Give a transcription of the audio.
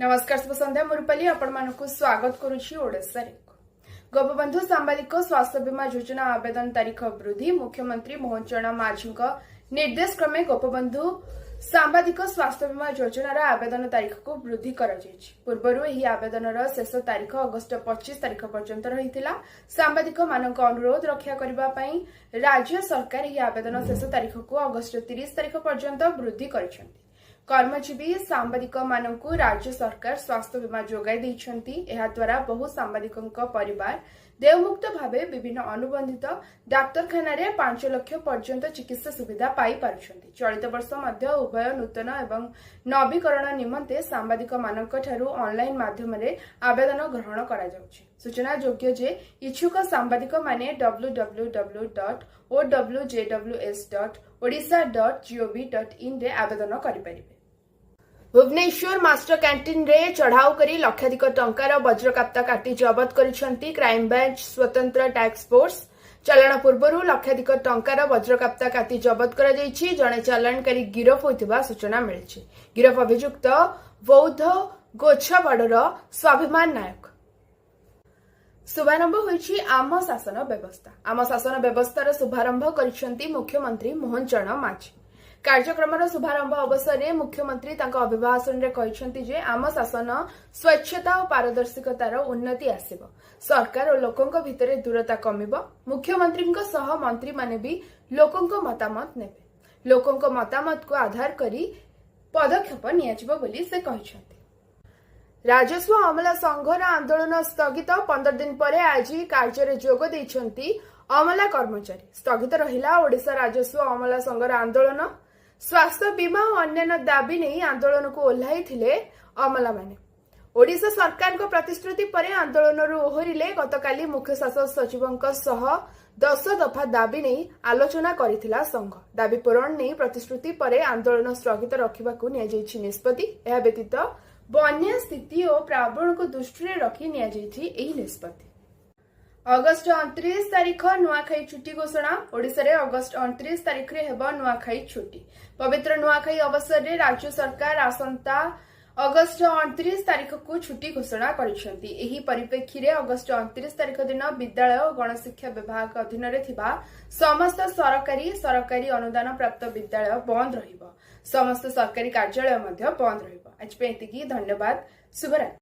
नमस्कार शुभ संध्या मुरपाली आपण स्वागत करुछि ओडिसा रे। गोपबंधु सांबादिक स्वास्थ्य बीमा योजना आवेदन तारीख वृद्धि मुख्यमंत्री मोहन चरण माझी निर्देश क्रमे गोपबंधु सांबादिक स्वास्थ्य बीमा योजनार आवेदन तारीख को वृद्धि कर पूर्व यह आवेदन शेष तारीख अगस्ट 25 तारीख पर्यंत रही। सांबादिक मानक अनुरोध रक्षा करने राज्य सरकार यह आवेदन शेष तारीख को अगस्ट 30 तारीख पर्यंत वृद्धि कर कर्मजीवी सांबादिक मानकु राज्य सरकार स्वास्थ्य बीमा जोगाई देइछंती। एहा द्वारा बहु सांबादिकक परिवार देवमुक्त भावे विभिन्न अनुबंधित डाक्तरखाना रे 5 लाख पर्यंत चिकित्सा सुविधा पाई पारुछंती। चलित वर्ष मध्य उभय नूतन एवं नवीकरण निमंते सांबादिक मानक ठारू ऑनलाइन माध्यम रे आवेदन ग्रहण करा जाउछि। सूचना योग्य जे इच्छुक सांबादिक माने www.owjws.odisha.gov.in रे आवेदन करि परिबे। भुवनेश्वर मास्टर कैंटीन रे चढ़ाऊ करी लक्षाधिक टंकार वज्रकाप्ता काटी जबत करिसेंती क्राइम ब्रांच स्वतंत्र टास्क फोर्स। चालाण पूर्व लक्षाधिक टंकार वज्रकाप्ता काटी जबत करा जायछि। जणे चालाणकारी गिरफ होइतिबा सूचना मिलिछि। गिरफ अभियुक्त बौद्ध गोछावाड़र स्वाभिमान नायक। शुभारंभ होइछि आम शासन व्यवस्था। आम शासन व्यवस्थार शुभारंभ करिसेंती मुख्यमंत्री मोहन चरण माझी। कार्यक्रम शुभारंभ अवसर में मुख्यमंत्री अभिभाषण में कहते जे आम शासन स्वच्छता और पारदर्शिकतार उन्नति आसिब। सरकार और लोकों भितर दूरता कमिब। मुख्यमंत्री मंत्री माने भी लोकों मतामत नेबे। लोकों मतामत को आधार करी पदक्षेप नियाजिब बोली से कहते। राजस्व अमला संघर आंदोलन स्थगित 15 दिन पर आज कार्य जोग देइछंती अमला कर्मचारी। स्थगित रहिला ओडिशा राजस्व अमला संघर आंदोलन। स्वास्थ्य बीमा और अन्य दाबी नहीं आंदोलन को ओह्लाई थिले अमला माने। ओडिशा सरकार को प्रतिश्रुति पर आंदोलन ओहरिले गतकाली मुख्य शासन सचिवंक सह 10 दफा दाबी नहीं आलोचना करिथिला संघ। दाबी पूरण नहीं प्रतिश्रुति पर आंदोलन स्थगित रखिबाकू नियाଯାଇଛି निष्पत्ति। एहा व्यतीत बन्या स्थिति और प्रावण को दृष्टि रखी नियाଯାଇଛି एही निष्पत्ति। अगस्ट 29 तारीख नुआखाई छुट्टी घोषणा। ओडिशा रे अगस्ट 29 तारीख रे हेबो नुआखाई छुट्टी। पवित्र नुआखाई अवसर रे राज्य सरकार आसंता अगस्ट 29 तारीख को छुट्टी घोषणा करिसेंती। एही परिप्रेक्षी रे अगस्ट 29 तारीख दिन विद्यालय और गणशिक्षा विभाग अधीन रे थिबा समस्त सरकारी अनुदान प्राप्त विद्यालय बंद रहिबो। समस्त सरकारी कार्यालय मध्य बंद रहिबो। आज पे एतिकी। धन्यवाद। शुभरात्रि।